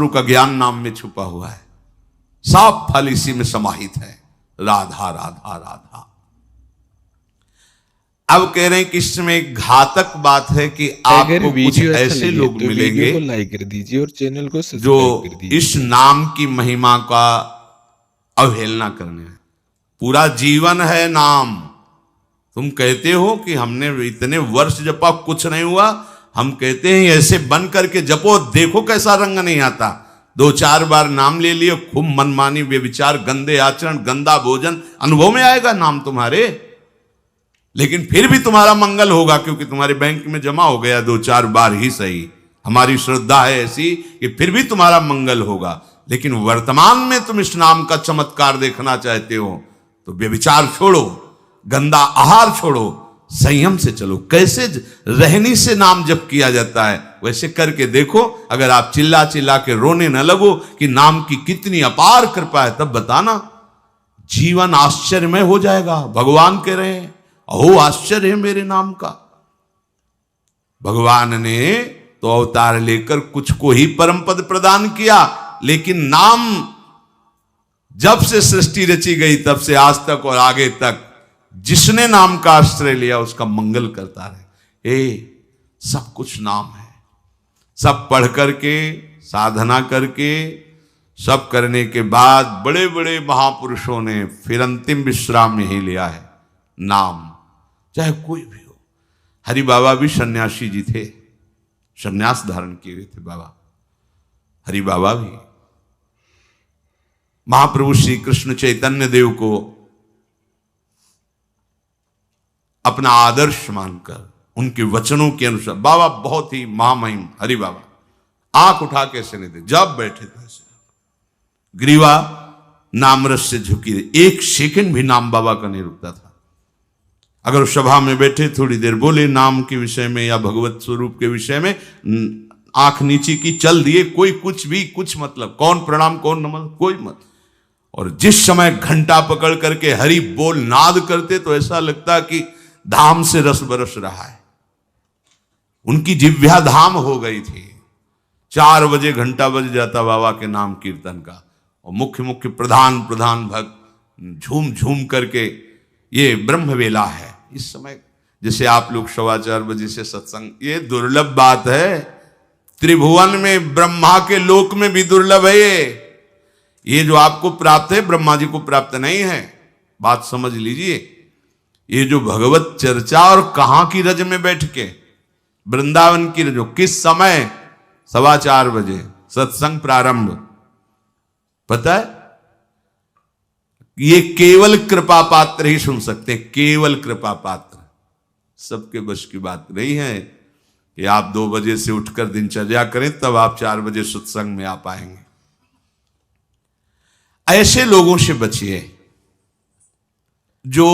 शास्त्रों का ज्ञान नाम में छुपा हुआ है। सब फल इसी में समाहित है। राधा राधा राधा। अब कह रहे हैं कि इसमें एक घातक बात है कि आपको कुछ ऐसे लोग तो मिलेंगे वीडियो को लाइक कर दीजिए और चैनल को जो सब्सक्राइब कर दीजिए। इस नाम की महिमा का अवहेलना करने हैं। पूरा जीवन है नाम। तुम कहते हो कि हमने इतने वर्ष जपा कुछ नहीं हुआ, हम कहते हैं ऐसे बन करके जपो, देखो कैसा रंग नहीं आता। 2-4 बार नाम ले लिए, खूब मनमानी व्यभिचार, गंदे आचरण, गंदा भोजन अनुभव में आएगा नाम तुम्हारे, लेकिन फिर भी तुम्हारा मंगल होगा, क्योंकि तुम्हारे बैंक में जमा हो गया 2-4 बार ही सही। हमारी श्रद्धा है ऐसी कि फिर भी तुम्हारा मंगल होगा। लेकिन वर्तमान में तुम इस नाम का चमत्कार देखना चाहते हो तो व्यभिचार छोड़ो, गंदा आहार छोड़ो, संयम से चलो। कैसे रहनी से नाम जप किया जाता है वैसे करके देखो। अगर आप चिल्ला चिल्ला के रोने न लगो कि नाम की कितनी अपार कृपा है, तब बताना, जीवन आश्चर्यमय हो जाएगा। भगवान कह रहे हैं अहो आश्चर्य है मेरे नाम का। भगवान ने तो अवतार लेकर कुछ को ही परम पद प्रदान किया, लेकिन नाम जब से सृष्टि रची गई तब से आज तक और आगे तक जिसने नाम का आश्रय लिया उसका मंगल करता रहे। सब कुछ नाम है। सब पढ़ करके, साधना करके, सब करने के बाद बड़े बड़े महापुरुषों ने फिर अंतिम विश्राम यही लिया है, नाम। चाहे कोई भी हो। हरि बाबा भी सन्यासी जी थे, सन्यास धारण किए हुए थे बाबा। हरि बाबा भी महाप्रभु श्री कृष्ण चैतन्य देव को अपना आदर्श मानकर उनके वचनों के अनुसार, बाबा बहुत ही महामहिम हरि बाबा आंख उठा के ऐसे नहीं थे, जब बैठे थे ऐसे ग्रीवा नामरस से झुकी रही। 1 सेकंड भी नाम बाबा का नहीं रुकता था। अगर सभा में बैठे थोड़ी देर बोले नाम के विषय में या भगवत स्वरूप के विषय में, आंख नीचे की चल दिए, कोई कुछ भी कुछ मतलब, कौन प्रणाम कौन नमन कोई मत। और जिस समय घंटा पकड़ करके हरि बोल नाद करते तो ऐसा लगता कि धाम से रस बरस रहा है। उनकी जिह्वा धाम हो गई थी। 4 बजे घंटा बज जाता बाबा के नाम कीर्तन का, और मुख्य मुख्य प्रधान भक्त झूम झूम करके, ये ब्रह्म वेला है इस समय। जैसे आप लोग 4:15 बजे से सत्संग, ये दुर्लभ बात है। त्रिभुवन में ब्रह्मा के लोक में भी दुर्लभ है ये जो आपको प्राप्त है ब्रह्मा जी को प्राप्त नहीं है। बात समझ लीजिए। ये जो भगवत चर्चा, और कहां की रज में बैठ के, वृंदावन की रज, किस समय 4:15 बजे सत्संग प्रारंभ, पता है? ये केवल कृपा पात्र ही सुन सकते हैं, केवल कृपा पात्र। सबके बस की बात नहीं है कि आप 2 बजे से उठकर दिनचर्या करें तब आप 4 बजे सत्संग में आ पाएंगे। ऐसे लोगों से बचिए जो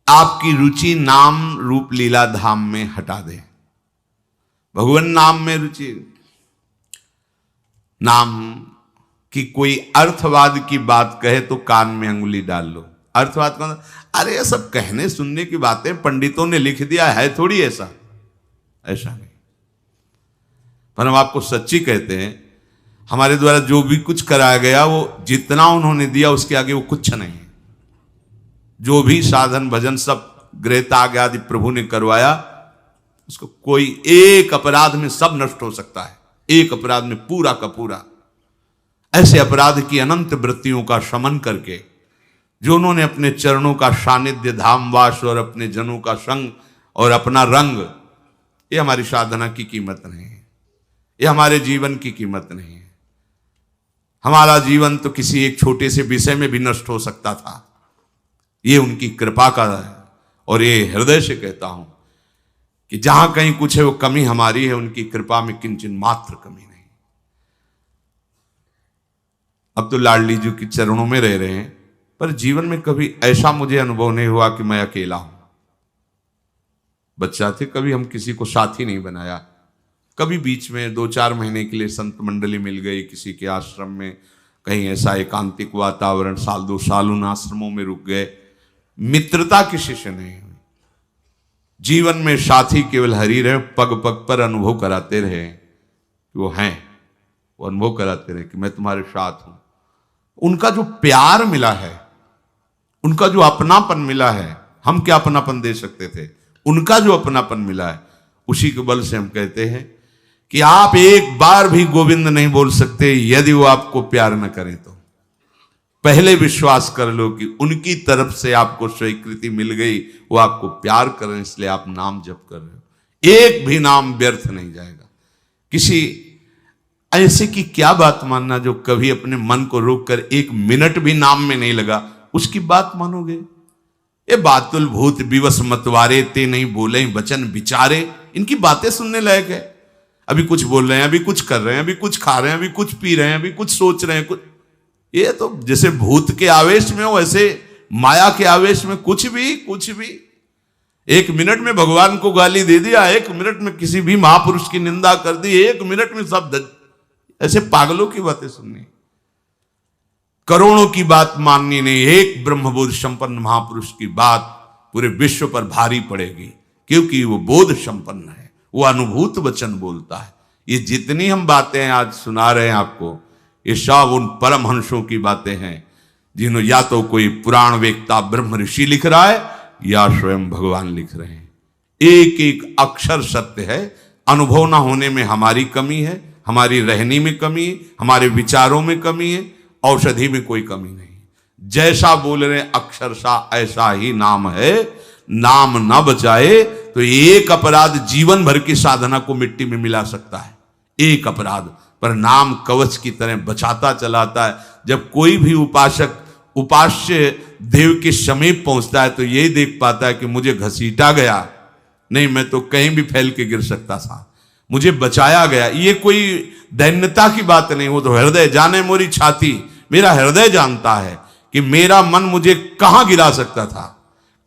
आपकी रुचि नाम रूप लीला धाम में हटा दे। भगवान नाम में रुचि, नाम कि कोई अर्थवाद की बात कहे तो कान में अंगुली डाल लो। अर्थवाद कौन? अरे ये सब कहने सुनने की बातें पंडितों ने लिख दिया है, थोड़ी ऐसा नहीं। पर हम आपको सच्ची कहते हैं, हमारे द्वारा जो भी कुछ कराया गया वो जितना उन्होंने दिया उसके आगे वो कुछ नहीं है। जो भी साधन भजन सब गृहत्याग आदि प्रभु ने करवाया, उसको कोई एक अपराध में सब नष्ट हो सकता है, एक अपराध में पूरा का पूरा। ऐसे अपराध की अनंत वृत्तियों का शमन करके जो उन्होंने अपने चरणों का सानिध्य, धामवास और अपने जनों का संग और अपना रंग, ये हमारी साधना की कीमत नहीं है, ये हमारे जीवन की कीमत नहीं है। हमारा जीवन तो किसी एक छोटे से विषय में भी नष्ट हो सकता था। ये उनकी कृपा का है। और ये हृदय से कहता हूं कि जहां कहीं कुछ है वो कमी हमारी है, उनकी कृपा में किंचन मात्र कमी नहीं। अब तो लाडली जी के चरणों में रह रहे हैं, पर जीवन में कभी ऐसा मुझे अनुभव नहीं हुआ कि मैं अकेला हूं। बच्चा थे कभी हम किसी को साथी नहीं बनाया। कभी बीच में 2-4 महीने के लिए संत मंडली मिल गई किसी के आश्रम में, कहीं ऐसा एकांतिक वातावरण, 1-2 साल उन आश्रमों में रुक गए। मित्रता किसी से नहीं हुई। जीवन में साथी केवल हरि रहे, पग पग पर अनुभव कराते रहे कि वो हैं, वो अनुभव कराते रहे कि मैं तुम्हारे साथ हूं। उनका जो प्यार मिला है, उनका जो अपनापन मिला है, हम क्या अपनापन दे सकते थे, उनका जो अपनापन मिला है, उसी के बल से हम कहते हैं कि आप एक बार भी गोविंद नहीं बोल सकते यदि वो आपको प्यार न करें तो। पहले विश्वास कर लो कि उनकी तरफ से आपको स्वीकृति मिल गई, वो आपको प्यार कर रहे हैं, इसलिए आप नाम जप कर रहे हो। एक भी नाम व्यर्थ नहीं जाएगा। किसी ऐसे की क्या बात मानना जो कभी अपने मन को रोककर एक मिनट भी नाम में नहीं लगा, उसकी बात मानोगे? ये बातुल भूत विवश मतवारे ते नहीं बोले वचन विचारे, इनकी बातें सुनने लायक है। अभी कुछ बोल रहे हैं, अभी कुछ कर रहे हैं, अभी कुछ खा रहे हैं, अभी कुछ पी रहे हैं, अभी कुछ सोच रहे हैं, कुछ ये तो जैसे भूत के आवेश में हो, ऐसे माया के आवेश में कुछ भी। एक मिनट में भगवान को गाली दे दिया, एक मिनट में किसी भी महापुरुष की निंदा कर दी, एक मिनट में सब ऐसे पागलों की बातें सुननी, करोड़ों की बात माननी नहीं, एक ब्रह्मबोध संपन्न महापुरुष की बात पूरे विश्व पर भारी पड़ेगी, क्योंकि वो बोध संपन्न है, वो अनुभूत वचन बोलता है। ये जितनी हम बातें आज सुना रहे हैं आपको, ये सब उन परमहंसों की बातें हैं जिन्होंने या तो कोई पुराण वेत्ता ब्रह्म ऋषि लिख रहा है या स्वयं भगवान लिख रहे हैं। एक एक अक्षर सत्य है। अनुभव ना होने में हमारी कमी है, हमारी रहनी में कमी है, हमारे विचारों में कमी है, औषधि में कोई कमी नहीं। जैसा बोल रहे अक्षरशा ऐसा ही नाम है। नाम ना बचाए तो एक अपराध जीवन भर की साधना को मिट्टी में मिला सकता है, एक अपराध, पर नाम कवच की तरह बचाता चलाता है। जब कोई भी उपासक उपास्य देव के समीप पहुंचता है तो यही देख पाता है कि मुझे घसीटा गया नहीं, मैं तो कहीं भी फैल के गिर सकता था, मुझे बचाया गया। ये कोई दैन्यता की बात नहीं, वो तो हृदय जाने मोरी छाती, मेरा हृदय जानता है कि मेरा मन मुझे कहां गिरा सकता था,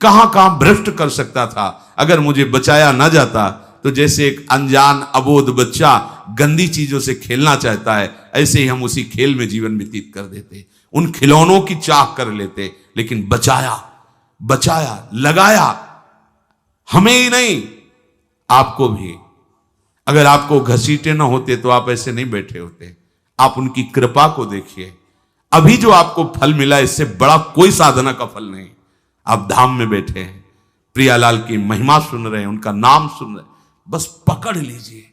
कहां कहां भ्रष्ट कर सकता था। अगर मुझे बचाया ना जाता तो जैसे एक अनजान अबोध बच्चा गंदी चीजों से खेलना चाहता है, ऐसे ही हम उसी खेल में जीवन व्यतीत कर देते, उन खिलौनों की चाह कर लेते। लेकिन बचाया लगाया, हमें ही नहीं आपको भी। अगर आपको घसीटे ना होते तो आप ऐसे नहीं बैठे होते। आप उनकी कृपा को देखिए। अभी जो आपको फल मिला, इससे बड़ा कोई साधना का फल नहीं। आप धाम में बैठे हैं, प्रियालाल की महिमा सुन रहे हैं, उनका नाम सुन रहे हैं, बस पकड़ लीजिए,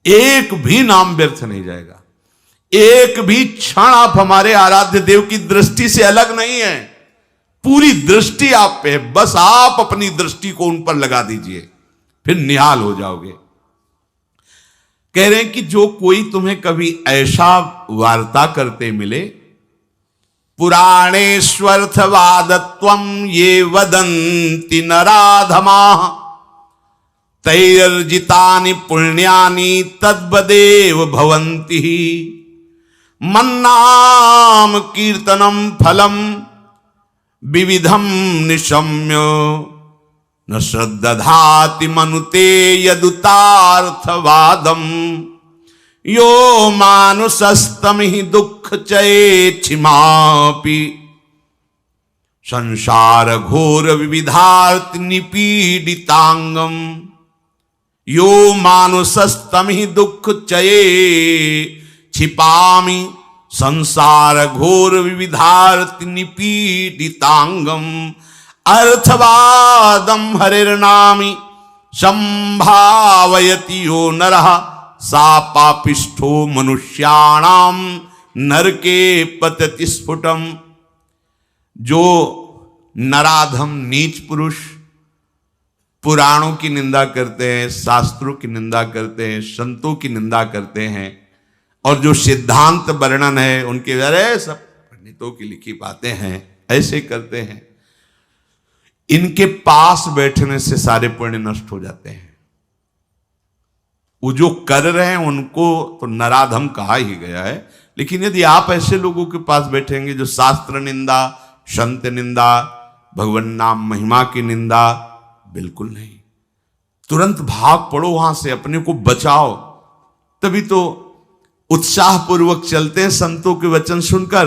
एक भी नाम व्यर्थ नहीं जाएगा। एक भी क्षण आप हमारे आराध्य देव की दृष्टि से अलग नहीं है। पूरी दृष्टि आप पे है, बस आप अपनी दृष्टि को उन पर लगा दीजिए, फिर निहाल हो जाओगे। कह रहे हैं कि जो कोई तुम्हें कभी ऐसा वार्ता करते मिले, पुराणेष्वर्थवादत्वं ये वदन्ति नराधमाः तैर्जितानि पुण्यानि तद्वदेव भवन्ति। मन्नाम कीर्तनम फलम विविधम निशम्य न श्रद्धाति मनुते यदुतार्थवादम। यो मानुषस्तमिहि दुःख चेच्छिमापि संसार घोर विविधार्थ निपीडितांगम। यो मानुषस्तमिहि दुःख चये छिपामि संसार घोर विविधार्थ निपीडितांगम। अर्थवादम हरिर्नामि संभावयति यो नरः सा पापिष्ठो मनुष्याणाम नरके पतति स्फुटम। जो नराधम नीच पुरुष पुराणों की निंदा करते हैं, शास्त्रों की निंदा करते हैं, संतों की निंदा करते हैं, और जो सिद्धांत वर्णन है उनके अरे सब पंडितों की लिखी बातें हैं, ऐसे करते हैं, इनके पास बैठने से सारे पुण्य नष्ट हो जाते हैं। वो जो कर रहे हैं उनको तो नराधम कहा ही गया है। लेकिन यदि आप ऐसे लोगों के पास बैठेंगे जो शास्त्र निंदा, संत निंदा, भगवान नाम महिमा की निंदा, बिल्कुल नहीं, तुरंत भाग पड़ो वहां से, अपने को बचाओ। तभी तो उत्साह पूर्वक चलते हैं संतों के वचन सुनकर,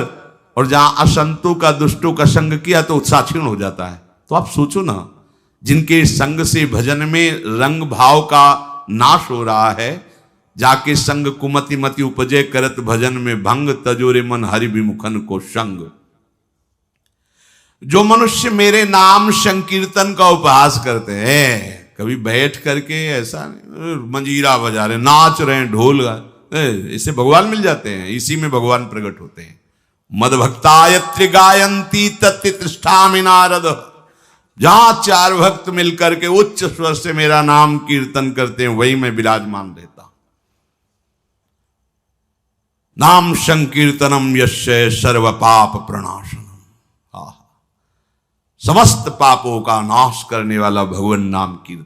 और जहां असंतों का दुष्टों का संग किया तो उत्साह क्षीण हो जाता है। तो आप सोचो ना, जिनके संग से भजन में रंग भाव का नाश हो रहा है, जाके संग कुमति मति उपजे करत भजन में भंग तजोरे मन हरि विमुखन को संग। जो मनुष्य मेरे नाम संकीर्तन का उपहास करते हैं, कभी बैठ करके ऐसा मंजीरा बजा रहे, नाच रहे हैं, ढोल गा, इससे भगवान मिल जाते हैं, इसी में भगवान प्रकट होते हैं। मद भक्तायत्रि गायंती तत्तिष्ठामि नारद, जहां चार भक्त मिलकर के उच्च स्वर से मेरा नाम कीर्तन करते हैं, वही मैं विराजमान रहता। नाम संकीर्तनम यस्य सर्व पाप प्रणाशनम, समस्त पापों का नाश करने वाला भगवान नाम कीर्तन।